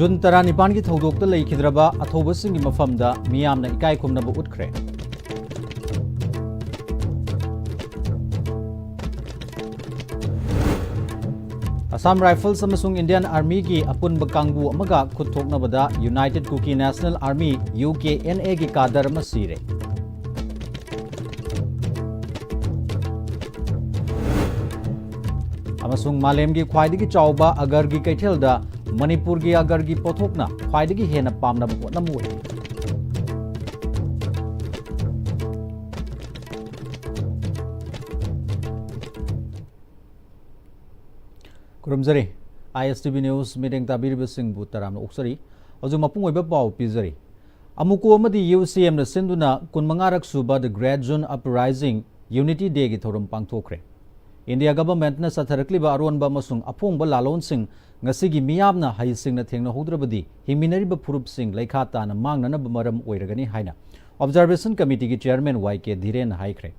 Jun Taranipan ki thodok ta leikidraba athobasing gi mafamda miyamna ikai khumnaba utkhre. Assam Rifles amasung Indian Army ki apunba kangbu amaga khutthoknabada United Kuki National Army UKNA ki kadar masire. Amasung Malemgi khwaidagi chawba agargi kaithelda Manipur ki agargi pothokna khwaidagi hena pamna botnamu. Kurumzari Am-Istv News meeting tabiri sing butaram uksari azu mapung oiba pau pizari amuku amadi UCM na sinduna kunmangarak suba the Great June Uprising Unity Day gi thorum pangthokre. India government na satharakliba aronba masung apongba lalon sing ngasigi miyamna haising na thengna hodrabadi hingminariba phurup sing laikhata na mangnana maram oiragani haina observation committee gi chairman YK Dhiren haikre.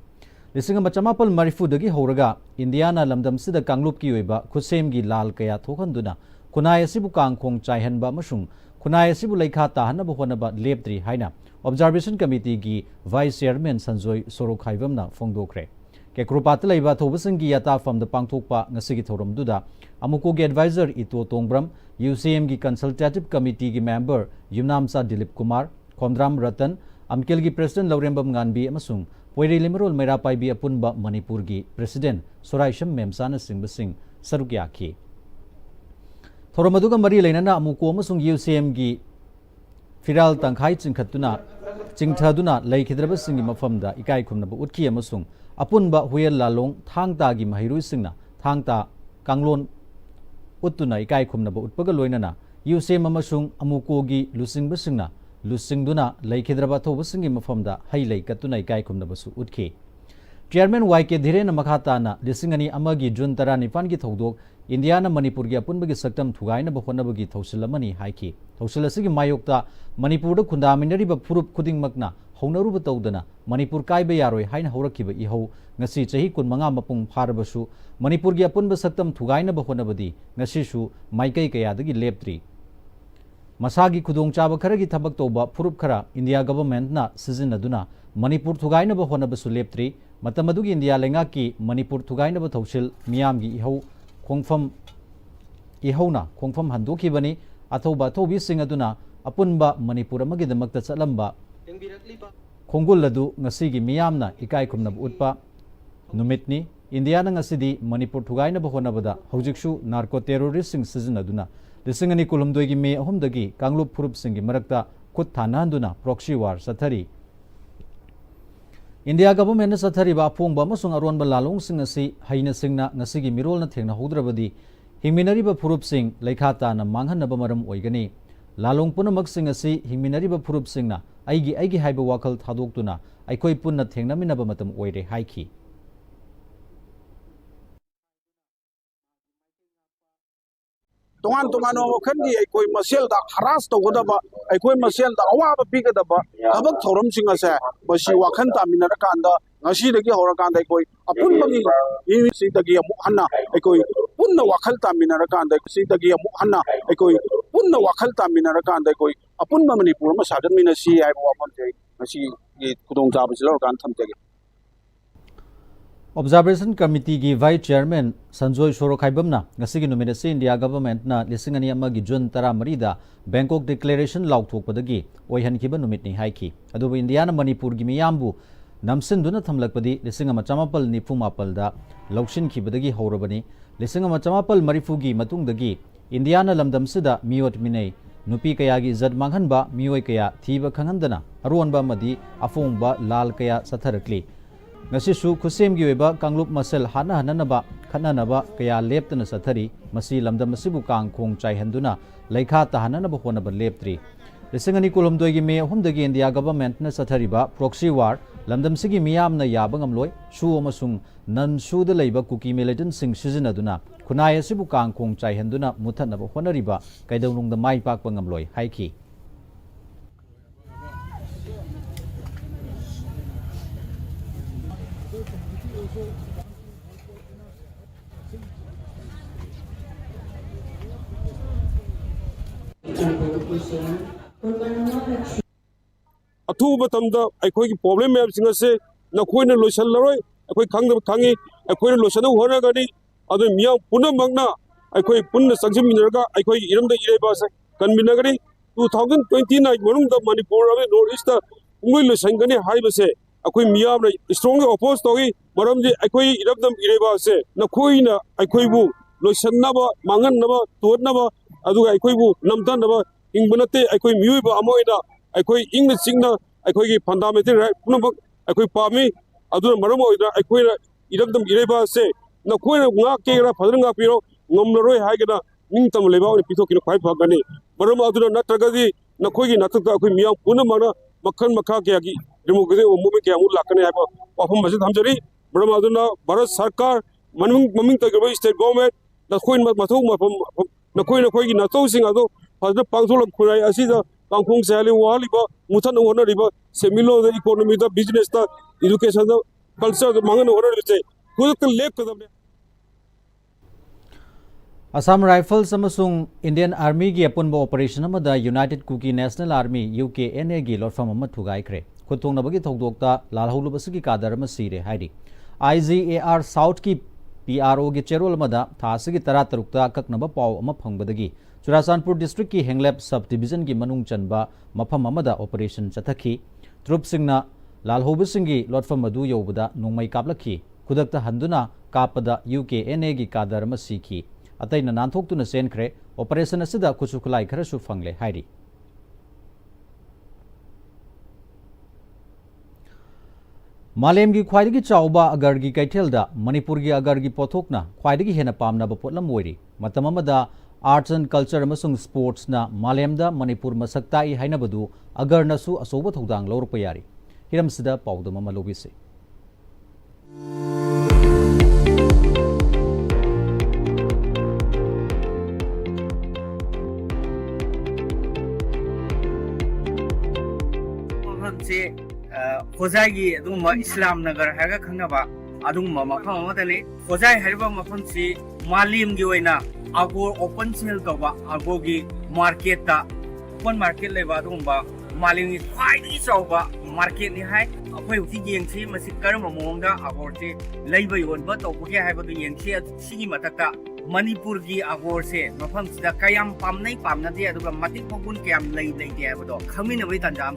Lising macamapal marifudagi horaga Indiana lamdam sida kanglup ki oiba khusem gi lal kaya thokhanduna kunai asibu kangkhong chaihanba masung kunai asibu laikha tahanaba honaba leptri haina observation committee gi vice chairman Sanjoy Sorokhaibamna phongdokre ke krupat leiba thobasing gi yata from the pangthokpa ngasigi thorom duda amuko gi advisor Ito Tongbram UCM gi consultative committee gi member Yumnamsa Dilip Kumar Khomdram Ratan Amkel gi president Laurembam Nganbi amasung Poiri Limerol Merapai bi apunba Manipur gi President Soraisham Memsana Singbasing Sarukyaki. Thoromaduga Mari Lenana Amuko amasung UCM gi Firal Tangkhai Chingthaduna Laikhidraba Singi Mafamda Ikai Khumnaba Utki amasung apunba Huyel Lalong Thangta gi Mahirui Singna Thangta Kanglon Uttuna Ikai Khumnaba Utpaga Loinana UCM amasung Amuko gi Lusingba Singna Lusingduna Laikhidraba Thobasingi Mafamda Hailai Katuna Ikai Khumnabasu Utki. Chairman YK Dhiren Makhatana Lisingani Amagi Jun Taranipan gi thodok Indiana Manipur gi apunbagi saktam thugaina bahonabagi thausilamani haiki. Thausilasigi mayokta Manipur da khundaminariba phurup khudingmakna haunaruba tawdana Manipur kaiba yaroi haina haurakhiba ihau ngasi chahi 15 mapung pharabasu Manipur gi apunba saktam thugaina bahonabadi ngasisu maikai kayadagi leptri. Masagi khudong chaba kharagi thabak toba phurup khara India government na sizinaduna Manipur thugaina ba honabasu leptri matamadugi India lenga ki Manipur thugaina ba thausil miyamgi ihauna khongfam handoki bani athoba thobi singaduna apunba Manipur amagi damakta chalamba khongul ladu ngasigi miyamna ikai khumnab utpa numitni India na ngasidi Manipur thugaina ba honabada hojiksu narco terrorist sing sizinaduna Lisingani Kulumdoi me ahumdagi Kanglup Phurup Singi Marakta Khut Thananduna Proxy War Sathari India government na sathari ba phongba amasung aronba lalong sing asi haina singna ngasigi mirol na thengna hodrabadi hingminari ba phurup sing laikhata na manghanaba maram oigani lalong punamak sing asi hingminari ba phurup singna aigi haiba wakal thadoktuna aikoi punna thengna minaba matam oire haiki Tuan wakandi aikoi masel da haras to godaba aikoi masel da awaba pigadaba habak thorum singa sa basi wakan ta minara kanda ngasi dagi hora kanda aikoi apun bagi ini si dagi amu hanna aikoi punna wakal ta minara kanda si dagi amu hanna aikoi punna wakal ta minara kanda aikoi apun Manipur ma sadan mina si ai wapon te ngasi kudong jaba silor kan thamte Observation Committee gi Vice Chairman Sanjoy Sorokhaibamna ngasigi nominasi India government na lisingani amagi June 13 da Bangkok Declaration laukthokpadagi oihankiba numitni haiki adubu India na Manipur gi miyambu namsinduna thamlakpadi lisingama chamapal nifumapal da lauksinkhibadagi haurabani lisingama chamapal marifu gi matungdagi India na lamdamsida miyot minei nupi kaya gi izzat manghanba miyoi kaya thiba khanghandana aronba madi afongba lal kaya satharakli Ngasisu khusem gi weba Kanglup masel hananaba khananaba kaya leptana sathari masi lamdam masibu kangkhong chaihanduna laikha tahananaba honaba leptri lisingani kulumdoi gi me humdagi India government na sathariba proxy war lamdam sigi miyamna yabangamloi su amasung nan suda leiba kuki militant sing sizinaduna khunai asibu kangkhong chaihanduna muthanaba honariba kaidawnungda mai pakpa ngamloi haiki अथुब तमदा अखोई problem ma'am सिंग से नखोइना लोइसन लरोय अखोई खांगदब खांगी अखोइना लोइसन होनागनी अदु मियां पुनमगना अखोई पुन्न संगमिनरगा अखोई इरमदा इरेबा से कन्मिनगरी 2029 मनुंगदा मणिपुर अबे north east उंगुई लोइसनगनी हाइबसे अखोई मियां ने स्ट्रांगली अपोज तोगी मरमजे अखोई इरमदम इरेबा से नखोइना अखोइबु लोइसननबा मांगननबा तोदनबा अदुगा अखोइबु नमदनबा इंगबनते अखोई मियुइबा अमोइना अखोई इंग सिंगना अखोई फंडामेंटल राइट पुनमक अखोई पामी अदुना मरम ओइदा अखोई इरमदम इरेबा से नखोइना केरा फदरंगा पिरो ngomlaroi haigana ning tam leba oni pithokina khwai phagani maram aduna natragadi nakhoigi natukta akhoi miyam punamana makhan makha kya gi democracy movement kya mu lakane haiba wafam masjid hamjari maram aduna bharat sarkar maming tagba state government nakhoin mathau mafam nakhoigi natou sing ado fadna pangthol khurai asida pangkhong sali waliba muthan ona riba semilo the economy the business the education the culture the mangan ona riba khuduk lek kadamne Assam Rifles amasung Indian Army gi apunba operation amada United Kuki National Army UKNA gi lorfam ama thugai khre khutong nabagi thogdokta lalhulu basigi kadar ama sire haidi IGAR South ki PRO gi cherol amada thasigi tara tarukta kaknaba paw ama phangbadagi Churasanpur district ki Henglep sub division gi manung chanba mafam amada operation chathaki troop singna lalhobu singi lorfam adu yobada nongmai kaplakhi khudakta handuna kapada UKNA gi kadar ama sikhi अतैना नानथोक्तुना सेनख्रे operation असिदा कुछु खुलाई खरसु फंगले हाइरी मालेम की ख्वाइदगी चाउबा अगर की कैथेलदा मणिपुर की अगर की पोथोकना ख्वाइदगी हेना पामनाबा पोटलम ओइरी मतम अमदा आर्ट्स एंड कल्चर अमसुंग स्पोर्ट्स ना मालेमदा मणिपुर मसक्ताई हाइनबदु अगर नसु असोब थौदांग लौरप यारी हिरमसिदा पाउदम अमा लोबिसे से खोजाई इस्लाम नगर है खंगबा मफम खोजाई मफम से मालीम की आगोर ओपन सेल तब आगोर की मार्केट ओपन मार्केट मालीम की खाई चाव मार्केट है अखोई करम मौद आगोर से लेब योब तौबगे है मधक्ता मणिपुर की आगोर से मफम से क्या पामने पामनदे मतिक मगुन क्या लेते है खमीनबी तंजा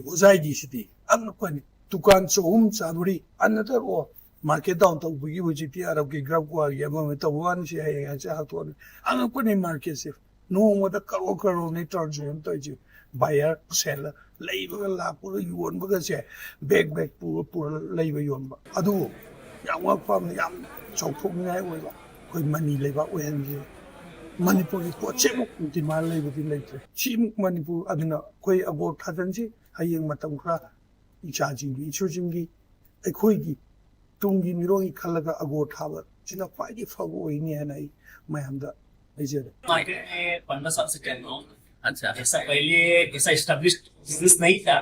ओजाई सिटी अनकोनी दुकान चौम चाबरी अनतर ओ मार्केट डाउन तौबगी हुजिति अरब की ग्राफ को यम तौवान से है जा हातोन अनकोनी मार्केट से नोमदा करो करो ने टर्जन तोजि बायर सेल लेबगा लापुर योनबगा से बैग पुर लेब योनबा अदु याम वाफाम याम चौथोंनाय ओइबा कोई मनी लेबा ओहनजे मणिपुर को चेमुक दिमाल लेबदि लेत्रे चिमुक मणिपुर अदुना कोई अबो थादनसी हयेंग मतम खरा इचाजिंगी इचुजिंगी अखोइगी तुंगी मिरोंगी खलगा अगो थाब चिना फाइदी फगो ओइनी है नहीं मैं हमदा लेजे मार्केट में 15 साल से चल रहा हूँ। अच्छा, ऐसा पहले ऐसा एस्टेब्लिश्ड बिजनेस नहीं था,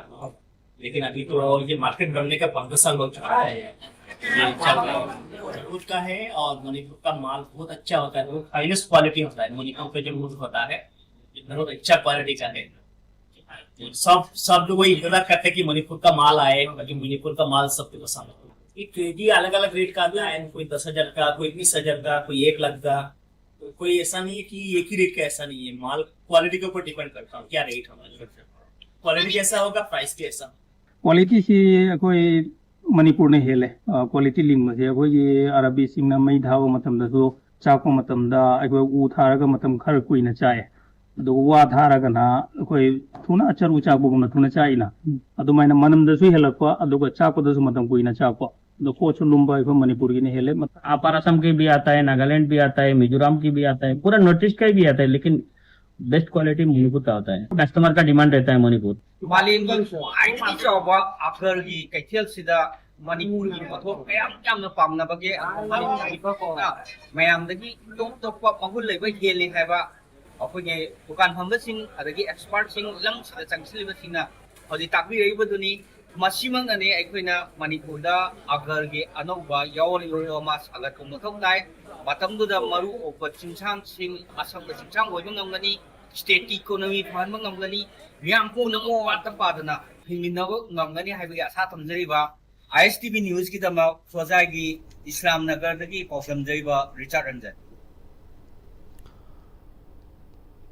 लेकिन अभी तो ये मार्केट बनने का 15 साल हो चुका है। ये मणिपुर का है और मणिपुर का माल बहुत अच्छा होता है, बहुत हाईएस्ट क्वालिटी होता है। मणिपुर पे जो मूड होता है बहुत अच्छा क्वालिटी का है। सब लोग वही इंतजार करते हैं कि मणिपुर का माल आए, क्योंकि मणिपुर का माल सबको पसंद है। क्रेजी अलग अलग रेट का आता है, कोई 10,000 का, कोई 20,000 का, कोई 1 लाख का। कोई ऐसा नहीं है कि एक ही रेट का, ऐसा नहीं है। माल क्वालिटी के ऊपर डिपेंड करता है क्या रेट हमारा। क्वालिटी कैसा होगा, प्राइस कैसा। क्वालिटी से कोई मणिपुर ने हेले क्वालिटी लिंग से कोई अरबी सिंह मई धाव मतमदसु चाको मतमदा अखोई उ थारगा मतम खर कुइना चाय अदु वा थारगना अखोई थुना अचर उचाबुगुना थुना चाइना अदुमाइना मनमदसु हेलकवा अदुगा चाकोदसु मतम कुइना चाको दो कोच लुम्बा इको मणिपुर की ने हेले अपर असम के भी आता है, नागालैंड भी आता है, मिजोरम की भी आता है, पूरा नॉर्थ ईस्ट का भी आता है, लेकिन बेस्ट क्वालिटी मणिपुर का होता है। कस्टमर का डिमांड रहता है मणिपुर। मालीम की चावबा आफर की कैथेल सिदा मणिपुर की पथोक कयाम पामनबगे मयामदगी टोप टोप मगुल लेबा हेले हाइबा अखोगे दुकान फंबसिंग अदगी एक्सपर्ट सिंग लम सिदा चंगसिलिबसिंगना हजि ताकबि रहिबदुनी मसिमंगने अखोइना मणिपुरदा अगर के अनौबा यावरिरो मास अलग मथौताय मतमदुदा मरु ओप चिंसांग सिंग असम चिंसांग ओइबंगमनी स्टेट की इकोनॉमी फहन ngамgani मियाम पुंग नमो वात पादना हिमिनबो ngамgani हाइबगे आशा थमजरिबा ISTV न्यूज की दमा खोजागी इस्लाम नगर दगी पौसमजरिबा Richard Ranjan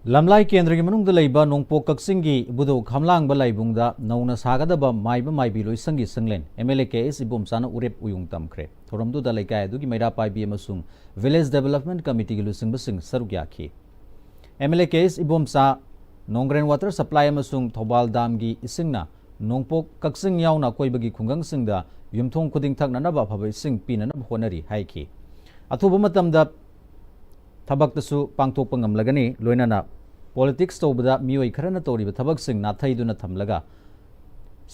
lamlai kendra gi manung da leiba nongpo kaksing gi budo khamlang ba laibung da nauna sagada ba maiba maibi loi sangi sanglen MLA KS ibom sana urep uyung tamkhre thoram du da leikai du gi maira pai bi amasung village development committee gi lusing basing sarugya khi MLA KS ibom sa nongren water supply amasung thobal dam gi isingna nongpo kaksing yauna koibagi khungang singda yumthong khuding thak na ba phabai sing pinana honari hai khi athuba matam da tabak tasu pangthok pangam lagani loinana politics tobada mioi kharana toriba thabak sing na thaiduna thamlaga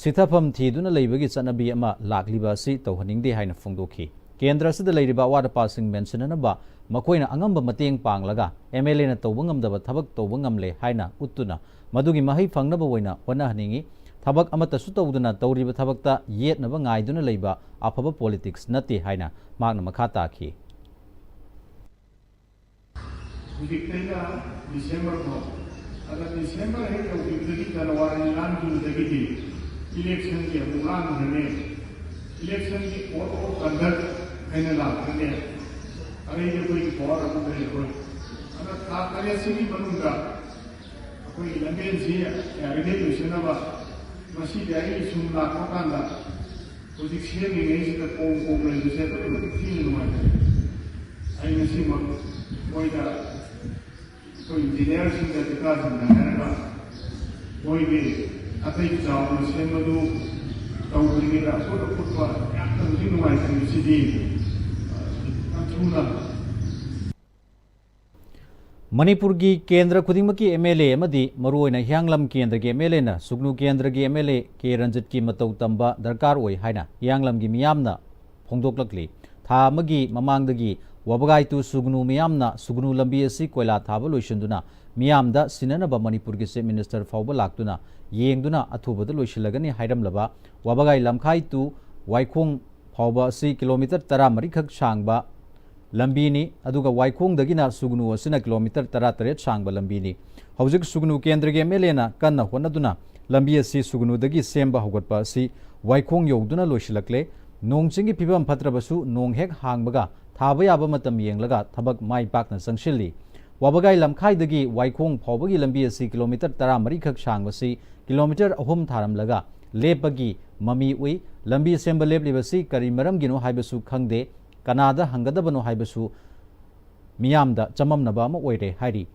sithafam thiduna leibagi chanabi ama lakliba si tawhaningde haina phongdokhi kendra sida leiriba wada passing mention na ba makoina angamba mateng panglaga MLA na tawbangam da thabak tawbangam le haina uttuna madugi mahai phangnaba oina hona haningi thabak amata su tawduna tawriba thabakta yetna ba ngaiduna leiba afaba politics nati haina magna makhata khi Diktator December ko. Ada December hai to diktator January lan tu dagi election ke bulan hane. Election ki auto conduct haine la hane. Are ye koi for abu hai koi. Ada ta kare se ki banunga. Koi langen se ya rede to shena ba. Masi dai sum la ko kanda. Position ni ngai se ko ko le se to feel no mai. Ai nasi ma koi da तो engineer Singh का विकास नहरगा कोई भी अतई जाओ से मधु तौरी का photo फुटवा यात्रा मुझे नुमाई से सीधी अंतुना मणिपुर की केंद्र खुदिमकी MLA अमदी मरुओइना हियांगलम केंद्र के MLA ना सुगनु केंद्र के MLA के रंजित की मतौ तंबा दरकार ओइ हाइना हियांगलम की मियामना फोंदोकलकली था मगी ममांगदगी वबगाई तु सुगनु मियामना सुगनु लंबी असि कोयला थाबा लोइसंदुना मियामदा सिननबा मणिपुर के चीफ मिनिस्टर फाउबा लाक्तुना येंगदुना अथुबदा लोइसिलगनी हाइरमलबा वबगाई लमखाई तु वाइखोंग फाउबा असि किलोमीटर 13 खक सांगबा लंबीनी अदुगा वाइखोंगदगिना सुगनु असिना किलोमीटर 13 सांगबा लंबीनी हौजिक सुगनु केंद्र के MLA ना कन्ना होनदुना लंबी असि सुगनुदगी सेंबा हौगटपा असि वाइखोंग यौदुना लोइसिलकले नोंचिंगी फिबम फत्रबसु नोंग हेक हांगबगा थाबा याबा मतम येंगलगा थबक माई पाकना संगशिल्ली वबगाई लमखाइदगी वाइखोंग फाउबगी लंबी असि किलोमीटर 13 खक सांगबसी किलोमीटर 3 थारमलगा लेपगी ममी उई लंबी सेंबा लेपलिबसी करी मरमगिनो हाइबसु खंगदे कनादा हंगदबनो हाइबसु मियामदा चममनबा अमा ओइरे हाइरी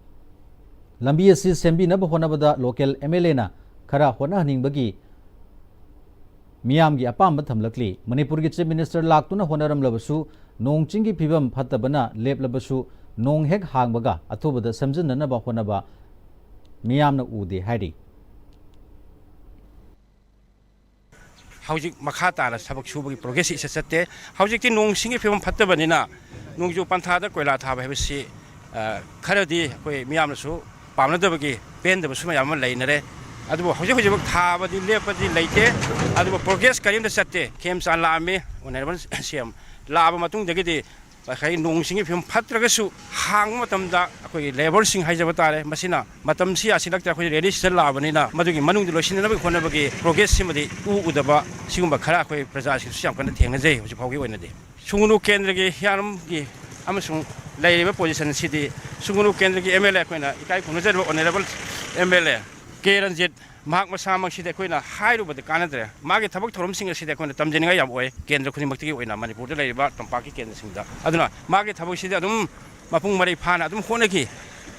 लंबी असि सेंबिनबा होनबदा लोकल MLA ना खरा होनहनिंगबगी मियाम की अपाम थमलकली मणिपुर की चीफ मिनिस्टर लाक्तुना होनरमलबसु नोंचिंग की फिबम फतबना लेपलबसु नोंग हेक हांगबगा अथुबदा समजननबा होनबा मियामना उदे हाइरी हौजिक मखा ताना सबक सुबगी प्रोग्रेस इसे सत्ते हौजिक ति नोंसिंग की फिबम फतबनिना नोंजु पंथादा कोयला थाबा हेबसी खरदी कोई मियामनसु पामनदबगी पेनदबसु मयाम लैनरे अदुबो हौजिक हौजिक थाबदी लेपदी लैते अदुबो प्रोग्रेस करिम द सत्ते खेम सान लामे ओनरबल सीएम लाबा मतुंग दगिदि खै नोंसिंग फिम फत्रगसु हांग मतमदा अखोई लेबर सिंग हाइजबा तारे मसिना मतम सि आसिलक्ता अखोई रेडी सिल लाबनिना मदुगी मनुंग लोसिनबा खोनबगी प्रोग्रेस सिमदि उदबा सिगुंबा खरा अखोई प्रजा सि सियाम कन थेंगजै हौजि फावगी ओइनदि सुगुनु केंद्रगी हियारमगी अमसुंग लैरिबा पोजिशन सिदि सुगुनु केंद्रगी MLA अखोइना इकाई खुनजरबा ऑनरेबल MLA के रंजित महाक मसामक अखोना हाइरुबद कानद्रे मागे थबक थोरमसिंग असिदे अखोना तमजनिगा याम ओय केंद्र खुनिमक्तिगी ओइना मणिपुरदा लैरिबा तंपाकी केंद्रसिंगदा अदुना मागे थबकसिदे अदुम मपुंग मरै फाना अदुम होनगी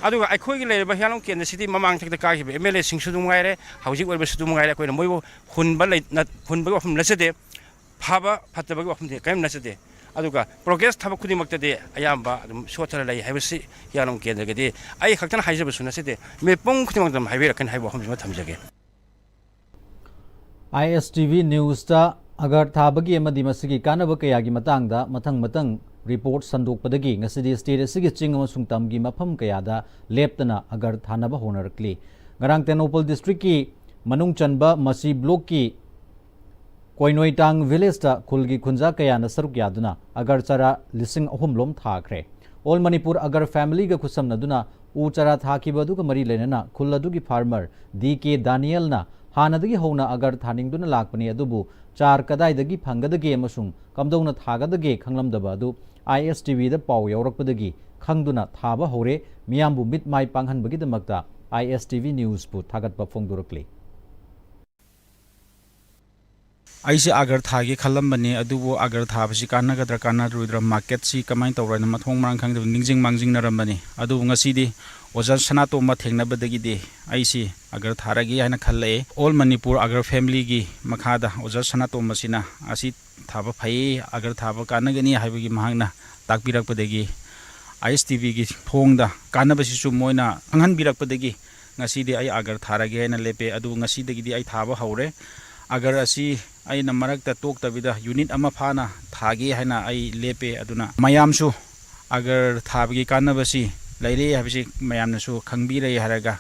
अदुगा अखोइगी लैरिबा हियालम केंद्रसिदि ममांग थकदा कागिबे MLA सिंगसु दुंगाइरे हौजिक ओइबसु दुंगाइरे अखोना मोइबो हुनबा हुनबा वफम नसदे फाबा फतबगी वफम दे कायम नसदे अदुगा प्रोग्रेस थबक खुनिमक्तदे अयाम्बा अदुम सोथरा लै हाइबसि हियालम केंद्रगदि आई खक्तन हाइजबसु नसदे मेपुंग खुनिमक्तम हाइबेरकन हाइबो वफम थमजगे ISTV न्यूज़ अगर थाबगी अमदी मसिगी कानब कयागी मतंगदा मतंग रिपोर्ट संदोकपदगी ngasi स्टेट असigi चिंग अमसुंग तमगी मफम कयादा लेपतना अगर थानब होनरकली ngarang Tenopal district की मनुंग चनबा मसी ब्लॉक की कोइनोइटांग विलेज ता खुलगी खुंजा कयाना सरुक यादुना अगर चरा लिसिंग अहुम लोम थाखरे ऑल मणिपुर अगर फैमिली गा खुसम नदुना उ चरा थाखिबा अदुगा मरी लेनना खुल अदुगी फार्मर DK दानियलना हानदगी होना अगर थानिंगदुना लाकपनि अदुबु चार कदाइदगी फंगदगे अमसुंग कमदौना थागदगे खंगलमदबा अदु ISTV दा पाव यौरकपदगी खंगदुना थाबा होरे मियामबु मिट माइ पांगहनबगीदमक्ता ISTV न्यूज़ पु थागतबा फोंदोरकली ऐसे आगर थागे खलम्बने अदुबो आगर थाबसी कानगद्र कानरुद्र मार्केट सी कमाइन तौरन मथोंग मांग खंग निंजिंग मांजिंग नरम्बने अदुबो ngasiदी ओजा सनातोमा थेंगनबदगिदि ऐसी आगर थारगी हाना खल्ले ऑल मणिपुर आगर फैमिली की मखादा ओजा सनातोमा सिना आसी थाबा फै आगर थाबा कानगनी हाइबगी महंगना ताकबिरकपदगी ISTV की फोंगदा कानबसिसु मोइना अंगहनबिरकपदगी ngasiदी आई आगर थारगे हाना लेपे अदु ngasiदगिदी आई थाबा हौरे अगर असी अना मरक्ता तोक्तबिदा यूनिट अमा फाना थागे हाइना आई लेपे अदुना मयामसु अगर थाबगी कानबसी लैरे हाबिसि मयामनसु खंगबिरे हारगा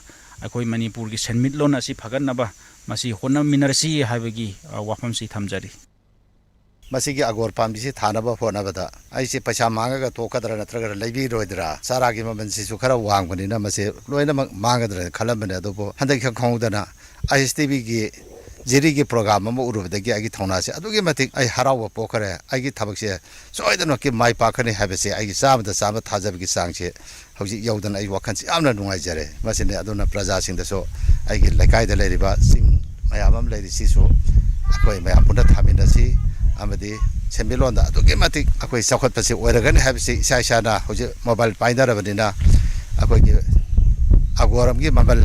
अखोय मणिपुर की सेन्मिटलोन असी फगनबा मसी होनमिनरसी हाबिगी वाफमसी थमजरी मसीगी अगोर पाम्बिसी थानबा होनबदा ऐसे पैसा मांगगा तोकदरा नत्रगर लैबी रोइदरा सारागी ममनसिसु खरा वांगबनिना मसे लोइना मांगदरा खलमबने अदुबो हंदक खंगदना ISTV की जिरी की प्रोग्राम में उरुबदगी आगी थौना से अदुगी मतिक आई हराव पोखरे आगी थबक से सोइदन के माइ पाखने हाबसे आगी सामदा साम थाजबगी सांगसे हौजि यौदन आई वखन से यामना नुंगाइजरे मसिने अदुना प्रजा सिंदसो आगी लकाइदा लेरिबा सिंग मयामम लेरिसिसो अखोय मयाम पुना थामिनसी अमदि सेमिलोंदा अदुगी मतिक अखोय सखतपसे ओरगन हाबसे इसा इसाना हौजि मोबाइल पाइदरबदिना अखोय अगोरमगी मोबाइल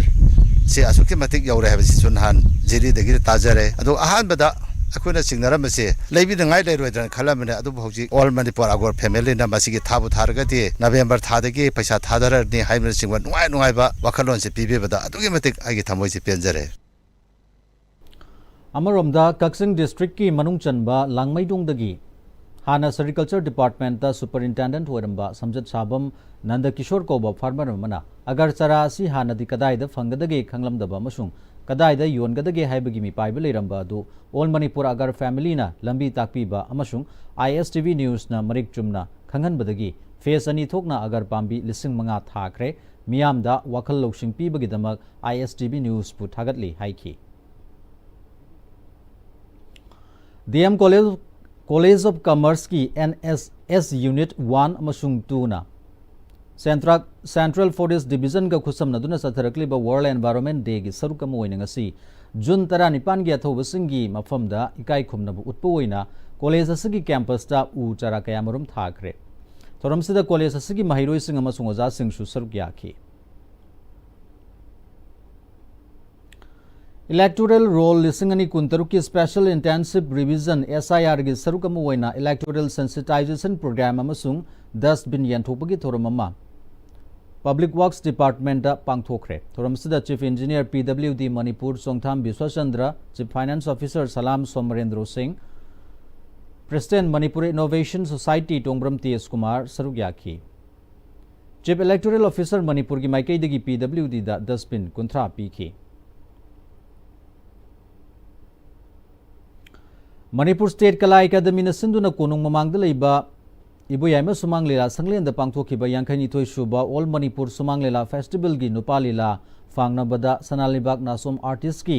से असुकी मतिक यौरे है सुनहान जिरी दगी ताजरे अदो अहानबदा अखोना सिंगनरमसे लेबिदंगाय लेरोइदन खलमने अदो हौजि ऑल मणिपुर अगोर फैमिली ना मसिगी थाबु थारगदि नवेम्बर थादगी पैसा थादरनि हाइमन सिंगवा नुआय नुआयबा वखलोन से पिबेबदा अदुगी मतिक आगी थमोय से पेंजरे अमरोमदा कक्सिंग डिस्ट्रिक्ट की मनुंग चनबा लांगमैदोंदगी हाना सेरिकल्चर डिपार्टमेंट ता सुपरिंटेंडेंट होरंबा समजत साबम नंद किशोर कोबा फार्मर मना अगर चरा असि हानदि कदाइदा फंगदगे खंगलमदबा मसुंग कदाइदा योनगदगे हाइबगी मिपाइबा लेरंबा अदु ऑल मणिपुर अगर फैमिलीना लंबी ताकपीबा अमसुंग ISTV न्यूज़ ना मरिक चुमना खंगहनबदगी फेस अनि थोकना अगर पाम्बी लिसिंग मंगा थाखरे मियामदा वखल लौसिंग पीबगीदमक ISTV news Pu थागतली हाइखी DM college of commerce की NSS यूनिट 1 अमसुंग 2 ना सेंट्रल फॉरेस्ट डिवीजन का खुसम नदुना सथरकलिबा वर्ल्ड एनवायरनमेंट डे की सरुक अमा ओइना ngasi जून 19 की अथौबसिंगी मफमदा इकाई खुमनबु उत्पु ओइना कॉलेज असगी कैंपस ता उ चरा कयामरुम थाखरे थोरमसिदा कॉलेज असगी महिरोइसिंग अमसुंग ओजासिंगसु सरुक याखी इलेक्टोरल रोल लिसिंगनी कुंतरुक की स्पेशल इंटेंसिव रिवीजन SIR की सरुक अमा ओइना इलेक्टोरल सेंसिटाइजेशन प्रोग्राम अमसुंग डस्टबिन यंथोपगी थोरम अमा पब्लिक वर्क्स डिपार्टमेंट पांगथोखरे थोरमसिदा chief engineer PWD Manipur Songtham Vishwachandra chief finance officer Salam Somarendra Singh president Manipur innovation society Tongbram TS Kumar सरुक याखी चीफ इलेक्टोरल ऑफिसर मणिपुर की माइकईदगी PWD दा डस्टबिन कुंथ्रा पीखी मणिपुर स्टेट कला एकेडमी सिंधुना कोनुंग ममांगद लेबा इबुयाइमा सुमांग लीला संगलेंद पांगथोखिबा यांखैनिथोय सुबा ऑल मणिपुर सुमांग लीला फेस्टिवल की नुपा लीला फांगनबदा सनालिबाग नासोम आर्टिस्ट की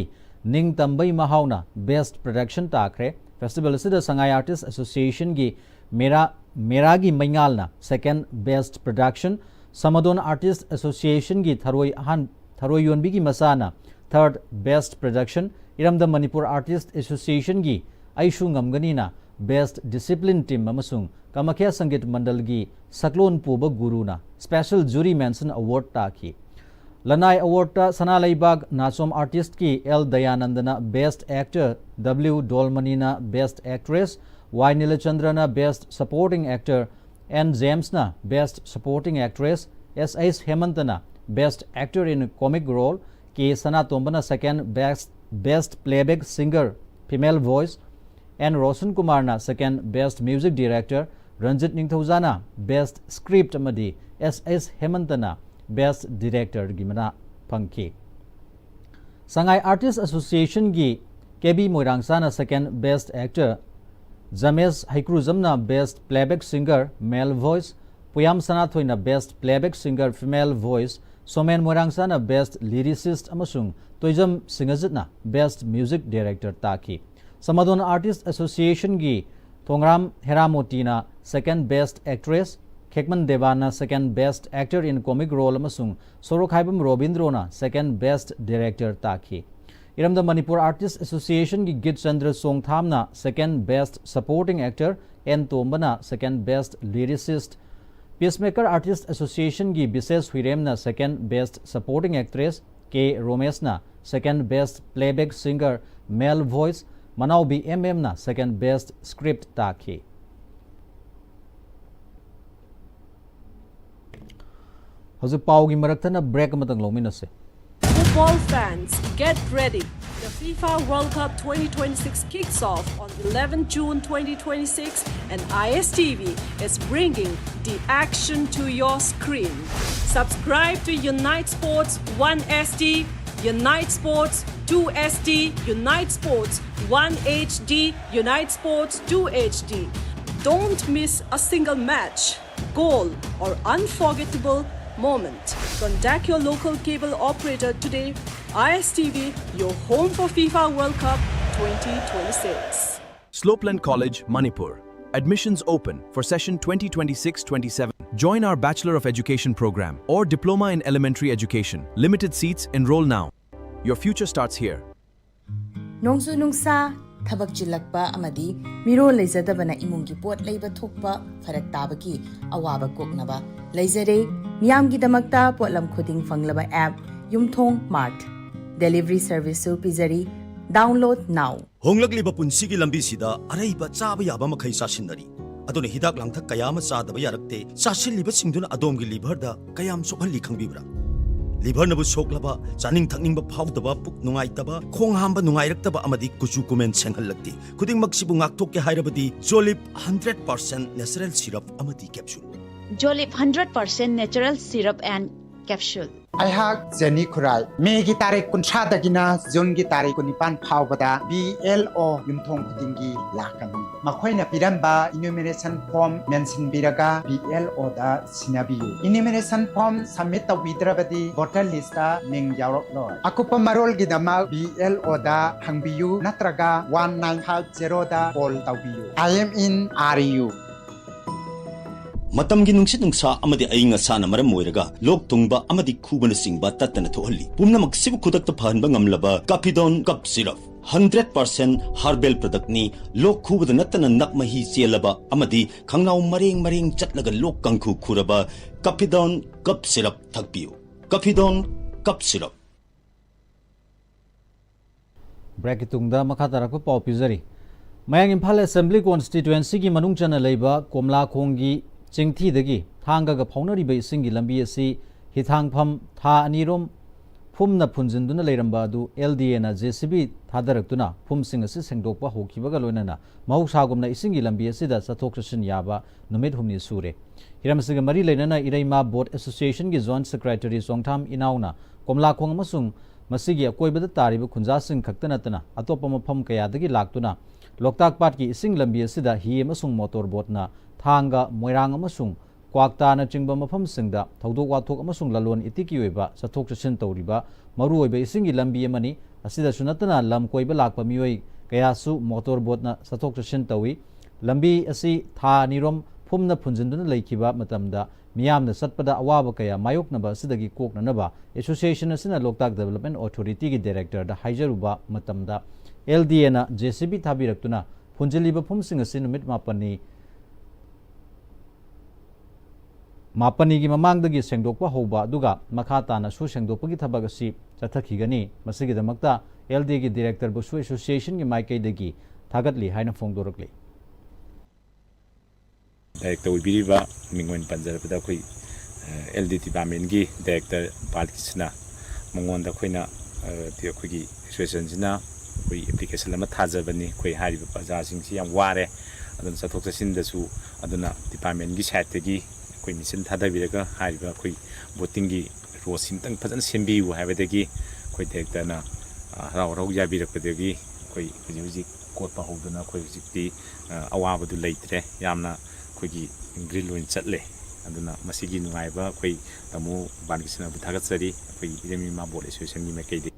निंग तंबई महावना बेस्ट प्रोडक्शन ताखरे फेस्टिवल असिदा संगाई आर्टिस्ट एसोसिएशन की मेरा की मैंगालना सेकेंड बेस्ट प्रोडक्शन समदोन आर्टिस्ट एसोसिएशन की थरोई योनबी की मसाना थर्ड बेस्ट प्रोडक्शन इरमद मणिपुर आर्टिस्ट एसोसिएशन की आइशु ngमगनीना बेस्ट डिसिप्लिन टीम अमसुंग कामाख्या संगीत मंडल की सकलोन पुब गुरुना स्पेशल जूरी मेंशन अवार्ड ताकी लनाई अवार्ड ता सनालैबाग नाचोम आर्टिस्ट की L दयानंदना बेस्ट एक्टर W डोलमनीना बेस्ट एक्ट्रेस Y नीलचंद्रना बेस्ट सपोर्टिंग एक्टर N जेम्सना बेस्ट सपोर्टिंग एक्ट्रेस S हेमंतना best actor in comic role K सनातोंबना second best playback singer female voice N Roshan कुमारना second best music director Ranjit निंगथौजाना best script अमदी S हेमंतना best director की मना फंकी संगाई आर्टिस्ट एसोसिएशन की KB मोइरांगसाना सेकेंड बेस्ट एक्टर जमेश हैक्रुजमना best playback singer male voice Puyam सनाथोइना best playback singer female voice Somen Moirangsana Best Lyricist amasung Toijam Singajitna Best Music Director taki. Samadon Artist Association gi Thongram Heramotina Second Best Actress, Kekman Devana Second Best Actor in Comic Role amasung Sorokhaibam Robindrona Second Best Director taki. Iramda Manipur Artist Association gi Git Chandra Songthamna Second Best Supporting Actor and Tombana Second Best Lyricist. Peacemaker Artist Association gi Bises Huiremna Second Best Supporting Actress, K. Romesna Second Best Playback Singer Male Voice, Manau BMM na Second Best Script taki. Hoje pau gi maraktana break matang lominase. Football fans, get ready. The FIFA World Cup 2026 kicks off on 11 June 2026 and Am-Istv is bringing the action to your screen. Subscribe to Unite Sports 1SD, Unite Sports 2SD, Unite Sports 1HD, Unite Sports 2HD. Don't miss a single match, goal, or unforgettable moment. Contact your local cable operator today. Am-Istv, your home for FIFA World Cup 2026. Slopeland College, Manipur. Admissions open for session 2026-27. Join our Bachelor of Education program or Diploma in Elementary Education. Limited seats, enroll now. Your future starts here. Nongsu nungsa thabak chilakpa amadi miro leizadabana imungi pot leiba thokpa farak tabaki awaba koknaba leizare miyamgi damakta potlam khuding fanglaba app Yumthong Mart. Delivery service su pizari. Download now. Honglakliba punsigi lambi sida araiba chaba yaba makhai sasinari. Adone hidak langthak kayama chadaba yarakte sasilliba singduna adomgi liver da kayam sokhalli khangbibra. Liver nabu soklaba chaning thakningba phawdaba puk nungaitaba khong hamba nungairaktaba amadi kuchu kumen senghallakti. Khuding maksibu ngakthokke hairabadi Jolip 100% natural syrup amadi capsule. Jolip 100% natural syrup and capsule. Aihak Jenny Kurai. Megi tarik kunsha dagina Jungi tarik kunipan phawbada BLO Yumthong Kudingi lakani. Makoy na piramba enumeration form mention biraga BLO da sinabiyu. Enumeration form submit ta widrabadi voter list da ning yarok lo. Akupa marol gidama BLO da hangbiyu natraga 1950 da call tawbiyu. I am in RU. Matamgi nungsit nungsa amadi ayinga sana maram moiraga lok tungba amadi kubana singba tatana thohalli pumna maksibu kudakta phanba ngamlaba Capidon cup syrup 100% herbal product ni lok khubada natana nakmahi chelaba amadi khangnau maring chatlaga lok kangkhu khuraba Capidon cup syrup thakpiu. Capidon cup syrup. Bracketungda makatarakpa pau pizari. Mayang Imphal Assembly Constituency gi manung chana leiba Komla Khonggi Chingthi dagi thanga ga phaunari bai singi lambi asi hithangpham tha anirom phumna phunjinduna leiramba du LDA na JCB thadaraktuna phumsing asi sengdokpa hokibaga loinana mahusagumna isingi lambi asi da sathok chasin yaba numit humni sure hiramsiga mari leinana Iraima Board Association gi Joint Secretary Songtham Inauna Komla Khong amasung masigi akoibada tariba khunja sing khaktanatana atopa mafam kaya dagi laktuna Loktak Pat ki ising lambi asida hi amasung motor boat na thanga moirang amasung kwakta na chingba mafam singda thodok wathok amasung lalon itiki oiba sathok chasin tawriba maru oiba isingi lambi amani asida sunatana lam koiba lakpa mioi kayasu motor boat na sathok chasin tawi lambi asi tha nirom phumna phunjinduna leikiba matamda miyamna satpada awaba kaya mayoknaba asidagi koknanaba association asina Loktak Development Authority gi director da haijaruba matamda LDA na JCB thabiraktuna phunjiliba phumsing asi numit mapani gi mamangdagi sengdokpa hoba duga makhata na su sengdokpa gi thabag asi chathakigani masigi damakta LDA gi director busu association gi maikai dagi thagatli haina phongdorakli director ubiriba mingwen panjarabada khoi LD department gi director palkisna mongonda khoina ti khoi gi association jina khoi application lama thajabani khoi hariba paja singsi yam ware adun sathok chasin dasu aduna department gi side gi khoi mission thadabiraga hariba khoi voting gi ro simtang phajan sembiu habadagi khoi director na rau rau yabirakpadagi khoi huji kotpa hoduna khoi hujikti awabadu leitre yamna khoi gi grill win chatle ꯑꯗꯨꯅ ꯃꯁꯤꯒꯤ ꯅꯨꯡꯉꯥꯏꯕ ꯑꯩꯈꯣꯏ ꯇꯥꯃꯣ ꯕꯥꯂꯀ꯭ꯔꯤꯁꯅꯕꯨ ꯊꯥꯒꯠꯆꯔꯤ ꯑꯩꯈꯣꯏ ꯏꯔꯝꯃꯤꯃꯥ boat ꯑꯦꯁꯣꯁꯤꯌꯦꯁꯟꯒꯤ ꯃꯥꯏꯀꯩꯗꯒꯤ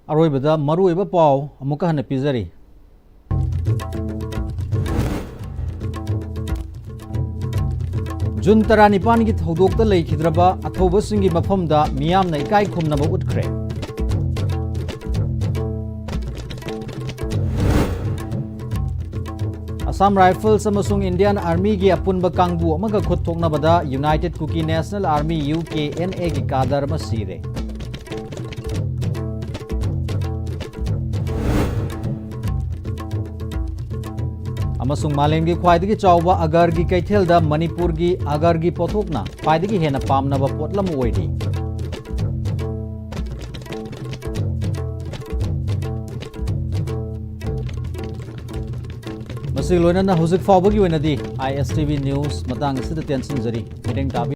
ꯑꯔꯣꯏꯕꯗ ꯃꯔꯨꯑꯣꯏꯕ ꯄꯥꯎ ꯑꯃꯨꯛꯀ ꯍꯟꯅ ꯄꯤꯖꯔꯤ ꯖꯨꯟ 19ꯒꯤ ꯊꯧꯗꯣꯛꯇ ꯂꯩꯈꯤꯗ꯭ꯔꯕ ꯑꯊꯧꯕꯁꯤꯡꯒꯤ ꯃꯐꯝꯗ ꯃꯤꯌꯥꯝꯅ ꯏꯀꯥꯏ ꯈꯨꯝꯅꯕ ꯎꯠꯈ꯭ꯔꯦ Assam Rifles amasung Indian Army gi apunba kangbu amaga khut thoknabada United Kuki National Army UKNA gi kadar ma sire amasung malem gi khwaidagi chawba agar gi kaithel da Manipur gi agar gi pothokna khwaidagi hena pamnaba potlam oidi Masih loina na huzuk fawbagi wenadi ISTV News matang asida tension jari mideng tabi